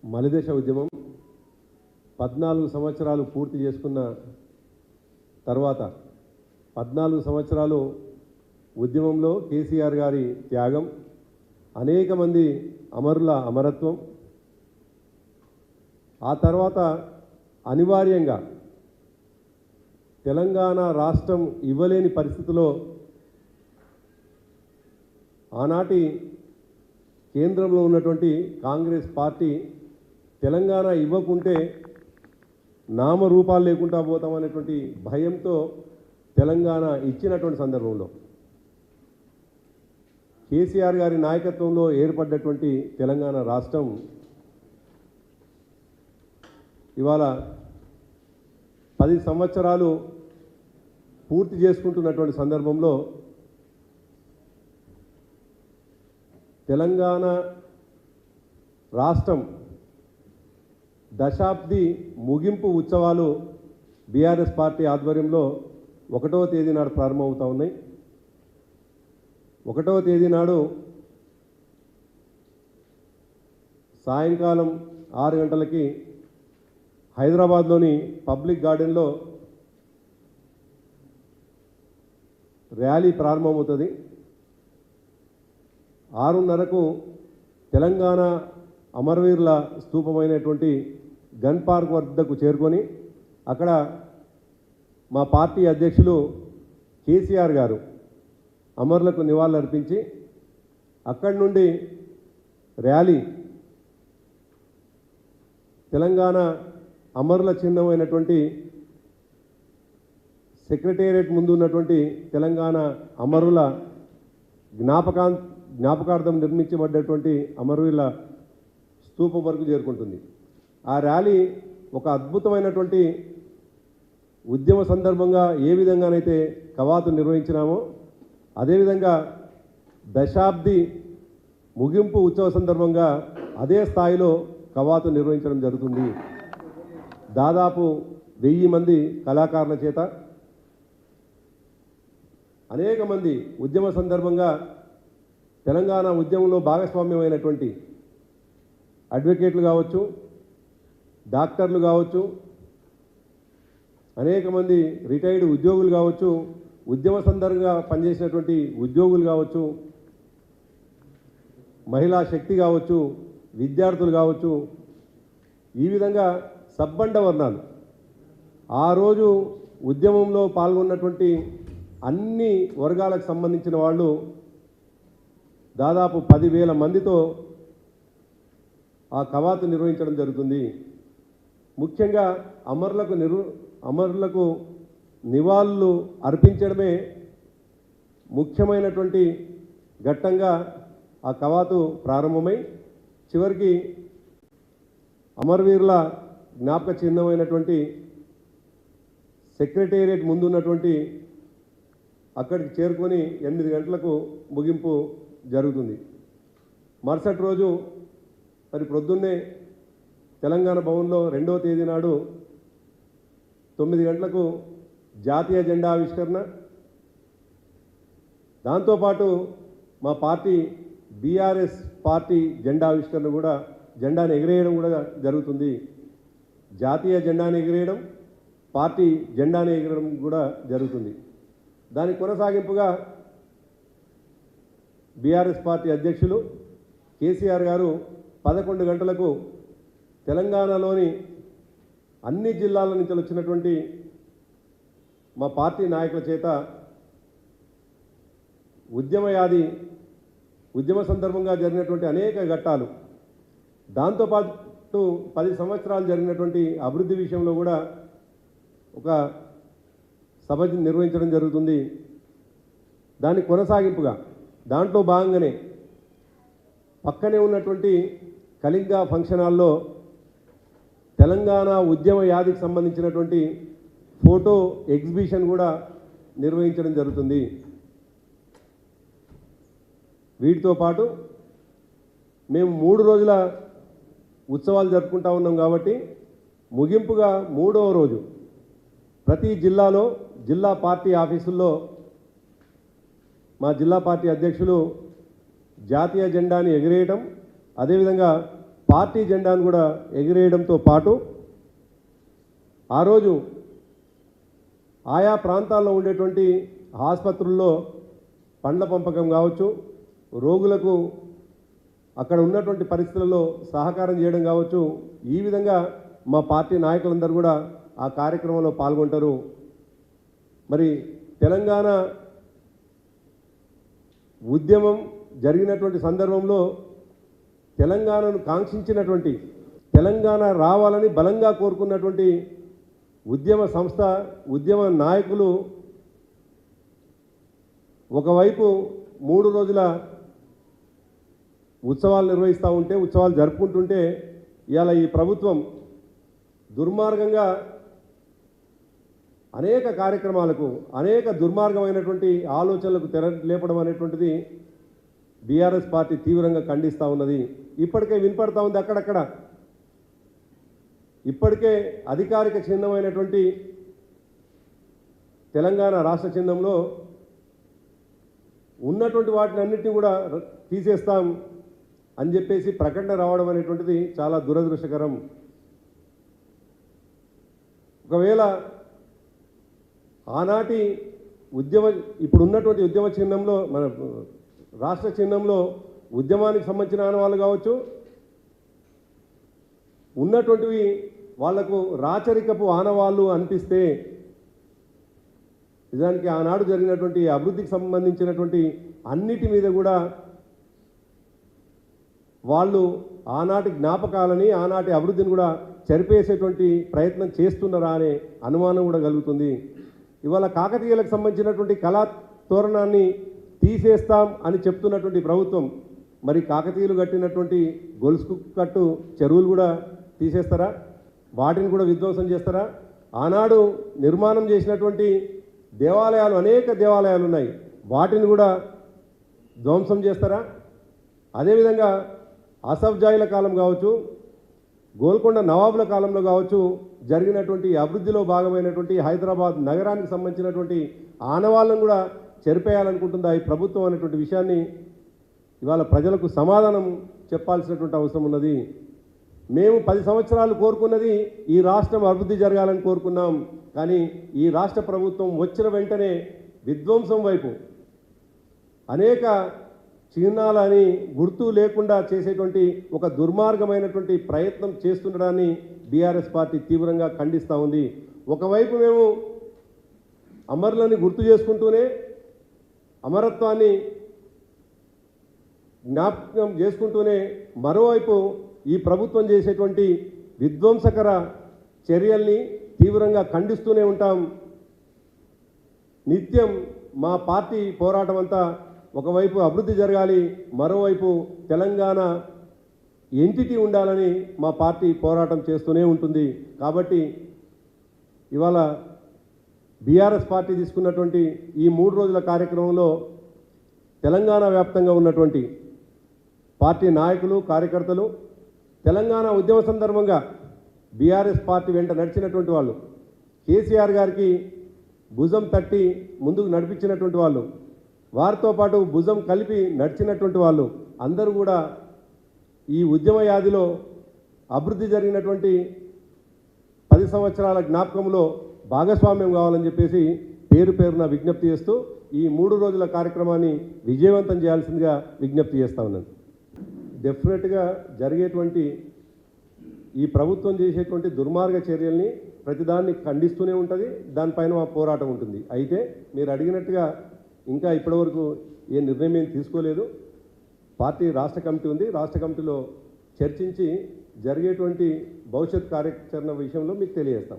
మలిదశ ఉద్యమం 14 సంవత్సరాలు పూర్తి చేసుకున్న తర్వాత 14 సంవత్సరాలు ఉద్యమంలో కేసీఆర్ గారి త్యాగం, అనేక మంది అమరుల అమరత్వం, ఆ తర్వాత అనివార్యంగా తెలంగాణ రాష్ట్రం ఇవ్వలేని పరిస్థితిలో ఆనాటి కేంద్రంలో ఉన్నటువంటి కాంగ్రెస్ పార్టీ తెలంగాణ ఇవ్వకుంటే నామరూపాలు లేకుండా పోతామనేటువంటి భయంతో తెలంగాణ ఇచ్చినటువంటి సందర్భంలో కేసీఆర్ గారి నాయకత్వంలో ఏర్పడ్డటువంటి తెలంగాణ రాష్ట్రం ఇవాళ 10 సంవత్సరాలు పూర్తి చేసుకుంటున్నటువంటి సందర్భంలో తెలంగాణ రాష్ట్రం దశాబ్ది ముగింపు ఉత్సవాలు బీఆర్ఎస్ పార్టీ ఆధ్వర్యంలో 1వ తేదీ నాడు ప్రారంభమవుతా ఉన్నాయి. 1వ తేదీ నాడు సాయంకాలం 6 గంటలకి హైదరాబాద్లోని పబ్లిక్ గార్డెన్లో ర్యాలీ ప్రారంభమవుతుంది. 6:30కు తెలంగాణ అమరవీరుల స్తూపమైనటువంటి గన్ పార్క్ వద్దకు చేరుకొని అక్కడ మా పార్టీ అధ్యక్షులు కేసీఆర్ గారు అమరులకు నివాళులర్పించి అక్కడి నుండి ర్యాలీ తెలంగాణ అమరుల చిహ్నమైనటువంటి సెక్రటేరియట్ ముందు ఉన్నటువంటి తెలంగాణ అమరుల జ్ఞాపకార్థం నిర్మించబడ్డటువంటి అమరవీరుల స్తూపం వరకు చేరుకుంటుంది. ఆ ర్యాలీ ఒక అద్భుతమైనటువంటి ఉద్యమ సందర్భంగా ఏ విధంగానైతే కవాతు నిర్వహించినామో అదేవిధంగా దశాబ్ది ముగింపు ఉత్సవ సందర్భంగా అదే స్థాయిలో కవాతు నిర్వహించడం జరుగుతుంది. దాదాపు 1000 మంది కళాకారుల చేత అనేక మంది ఉద్యమ సందర్భంగా తెలంగాణ ఉద్యమంలో భాగస్వామ్యమైనటువంటి అడ్వకేట్లు కావచ్చు, డాక్టర్లు కావచ్చు, అనేక మంది రిటైర్డ్ ఉద్యోగులు కావచ్చు, ఉద్యమ సందర్భంగా పనిచేసినటువంటి ఉద్యోగులు కావచ్చు, మహిళా శక్తి కావచ్చు, విద్యార్థులు కావచ్చు, ఈ విధంగా సబ్బండ వర్ణాలు ఆ రోజు ఉద్యమంలో పాల్గొన్నటువంటి అన్ని వర్గాలకు సంబంధించిన వాళ్ళు దాదాపు 10,000 మందితో ఆ కవాతు నిర్వహించడం జరుగుతుంది. ముఖ్యంగా అమరులకు నివాళులు అర్పించడమే ముఖ్యమైనటువంటి ఘట్టంగా ఆ కవాతు ప్రారంభమై చివరికి అమరవీరుల జ్ఞాపక చిహ్నమైనటువంటి సెక్రటేరియట్ ముందున్నటువంటి అక్కడికి చేరుకొని 8 గంటలకు ముగింపు జరుగుతుంది. మరుసటి రోజు మరి ప్రొద్దున్నే తెలంగాణ భవన్లో 2వ తేదీ నాడు 9 గంటలకు జాతీయ జెండా ఆవిష్కరణ, దాంతోపాటు మా పార్టీ బీఆర్ఎస్ పార్టీ జెండా ఆవిష్కరణ కూడా, జెండాను ఎగిరేయడం కూడా జరుగుతుంది. జాతీయ జెండాను ఎగిరేయడం, పార్టీ జెండాను ఎగిరడం కూడా జరుగుతుంది. దాని కొనసాగింపుగా బీఆర్ఎస్ పార్టీ అధ్యక్షులు కేసీఆర్ గారు 11 గంటలకు తెలంగాణలోని అన్ని జిల్లాల నుంచి వచ్చినటువంటి మా పార్టీ నాయకుల చేత ఉద్యమ సందర్భంగా జరిగినటువంటి అనేక ఘట్టాలు, దాంతోపాటు 10 సంవత్సరాలు జరిగినటువంటి అభివృద్ధి విషయంలో కూడా ఒక సభ నిర్వహించడం జరుగుతుంది. దాని కొనసాగింపుగా దాంట్లో భాగంగానే పక్కనే ఉన్నటువంటి కళింగ ఫంక్షన్ హాల్లో తెలంగాణ ఉద్యమ యాదికి సంబంధించినటువంటి ఫోటో ఎగ్జిబిషన్ కూడా నిర్వహించడం జరుగుతుంది. వీటితో పాటు మేము 3 రోజుల ఉత్సవాలు జరుపుకుంటా ఉన్నాం కాబట్టి ముగింపుగా 3వ రోజు ప్రతి జిల్లాలో జిల్లా పార్టీ ఆఫీసుల్లో మా జిల్లా పార్టీ అధ్యక్షులు జాతీయ జెండాని ఎగిరేయడం, అదేవిధంగా పార్టీ జెండాను కూడా ఎగిరేయడంతో పాటు ఆ రోజు ఆయా ప్రాంతాల్లో ఉండేటువంటి ఆసుపత్రుల్లో పండ్ల పంపకం కావచ్చు, రోగులకు అక్కడ ఉన్నటువంటి పరిస్థితులలో సహకారం చేయడం కావచ్చు, ఈ విధంగా మా పార్టీ నాయకులందరూ కూడా ఆ కార్యక్రమంలో పాల్గొంటారు. మరి తెలంగాణ ఉద్యమం జరిగినటువంటి సందర్భంలో తెలంగాణను కాంక్షించినటువంటి, తెలంగాణ రావాలని బలంగా కోరుకున్నటువంటి ఉద్యమ సంస్థ, ఉద్యమ నాయకులు ఒకవైపు 3 రోజుల ఉత్సవాలు నిర్వహిస్తూ ఉంటే, ఉత్సవాలు జరుపుకుంటుంటే, ఇవాళ ఈ ప్రభుత్వం దుర్మార్గంగా అనేక కార్యక్రమాలకు, అనేక దుర్మార్గమైనటువంటి ఆలోచనలకు తెర లేపడం అనేటువంటిది బీఆర్ఎస్ పార్టీ తీవ్రంగా ఖండిస్తూ ఉన్నది. ఇప్పటికే వినపడతా ఉంది అక్కడక్కడ. ఇప్పటికే అధికారిక చిహ్నమైనటువంటి తెలంగాణ రాష్ట్ర చిహ్నంలో ఉన్నటువంటి వాటిని అన్నింటినీ కూడా తీసేస్తాం అని చెప్పేసి ప్రకటన రావడం అనేటువంటిది చాలా దురదృష్టకరం. ఒకవేళ ఆనాటి ఇప్పుడు ఉన్నటువంటి ఉద్యమ చిహ్నంలో, మన రాష్ట్ర చిహ్నంలో ఉద్యమానికి సంబంధించిన ఆనవాళ్ళు కావచ్చు, ఉన్నటువంటివి వాళ్లకు రాచరికపు ఆనవాళ్ళు అనిపిస్తే, నిజానికి ఆనాడు జరిగినటువంటి అభివృద్ధికి సంబంధించినటువంటి అన్నిటి మీద కూడా వాళ్ళు ఆనాటి జ్ఞాపకాలని, ఆనాటి అభివృద్ధిని కూడా చెరిపేసేటువంటి ప్రయత్నం చేస్తున్నారా అనే అనుమానం కూడా కలుగుతుంది. ఇవాళ కాకతీయులకు సంబంధించినటువంటి కళా తోరణాన్ని తీసేస్తాం అని చెప్తున్నటువంటి ప్రభుత్వం, మరి కాకతీయులు కట్టినటువంటి గొలుసు కట్టు చెరువులు కూడా తీసేస్తారా? వాటిని కూడా విధ్వంసం చేస్తారా? ఆనాడు నిర్మాణం చేసినటువంటి దేవాలయాలు, అనేక దేవాలయాలు ఉన్నాయి, వాటిని కూడా ధ్వంసం చేస్తారా? అదేవిధంగా అసఫ్జాయిల కాలం కావచ్చు, గోల్కొండ నవాబుల కాలంలో కావచ్చు, జరిగినటువంటి అభివృద్ధిలో భాగమైనటువంటి హైదరాబాద్ నగరానికి సంబంధించినటువంటి ఆనవాళ్ళను కూడా చెరిపేయాలనుకుంటుందా ఈ ప్రభుత్వం అనేటువంటి విషయాన్ని ఇవాళ ప్రజలకు సమాధానం చెప్పాల్సినటువంటి అవసరం ఉన్నది. మేము 10 సంవత్సరాలు కోరుకున్నది ఈ రాష్ట్రం అభివృద్ధి జరగాలని కోరుకున్నాం. కానీ ఈ రాష్ట్ర ప్రభుత్వం వచ్చిన వెంటనే విధ్వంసం వైపు, అనేక చిహ్నాలని గుర్తు లేకుండా చేసేటువంటి ఒక దుర్మార్గమైనటువంటి ప్రయత్నం చేస్తుండడాన్ని బీఆర్ఎస్ పార్టీ తీవ్రంగా ఖండిస్తూ ఉంది. ఒకవైపు మేము అమరులని గుర్తు చేసుకుంటూనే, అమరత్వాన్ని జ్ఞాపకం చేసుకుంటూనే, మరోవైపు ఈ ప్రభుత్వం చేసేటువంటి విధ్వంసకర చర్యల్ని తీవ్రంగా ఖండిస్తూనే ఉంటాం. నిత్యం మా పార్టీ పోరాటం అంతా ఒకవైపు అభివృద్ధి జరగాలి, మరోవైపు తెలంగాణ ఎంటిటీ ఉండాలని మా పార్టీ పోరాటం చేస్తూనే ఉంటుంది. కాబట్టి ఇవాళ బీఆర్ఎస్ పార్టీ తీసుకున్నటువంటి ఈ 3 రోజుల కార్యక్రమంలో తెలంగాణ వ్యాప్తంగా ఉన్నటువంటి పార్టీ నాయకులు, కార్యకర్తలు, తెలంగాణ ఉద్యమ సందర్భంగా బీఆర్ఎస్ పార్టీ వెంట నడిచినటువంటి వాళ్ళు, కేసీఆర్ గారికి భుజం తట్టి ముందుకు నడిపించినటువంటి వాళ్ళు, వారితో పాటు భుజం కలిపి నడిచినటువంటి వాళ్ళు అందరూ కూడా ఈ ఉద్యమ యాదిలో అభివృద్ధి జరిగినటువంటి 10 సంవత్సరాల జ్ఞాపకంలో భాగస్వామ్యం కావాలని చెప్పేసి పేరు పేరున విజ్ఞప్తి చేస్తూ ఈ 3 రోజుల కార్యక్రమాన్ని విజయవంతం చేయాల్సిందిగా విజ్ఞప్తి చేస్తా ఉన్నాను. డెఫినెట్గా జరిగేటువంటి ఈ ప్రభుత్వం చేసేటువంటి దుర్మార్గ చర్యల్ని ప్రతిదాన్ని ఖండిస్తూనే ఉంటుంది, దానిపైన మా పోరాటం ఉంటుంది. అయితే మీరు అడిగినట్టుగా ఇంకా ఇప్పటివరకు ఏ నిర్ణయం ఏం తీసుకోలేదు. పార్టీ రాష్ట్ర కమిటీ ఉంది, రాష్ట్ర కమిటీలో చర్చించి జరిగేటువంటి భవిష్యత్ కార్యాచరణ విషయంలో మీకు తెలియజేస్తాం.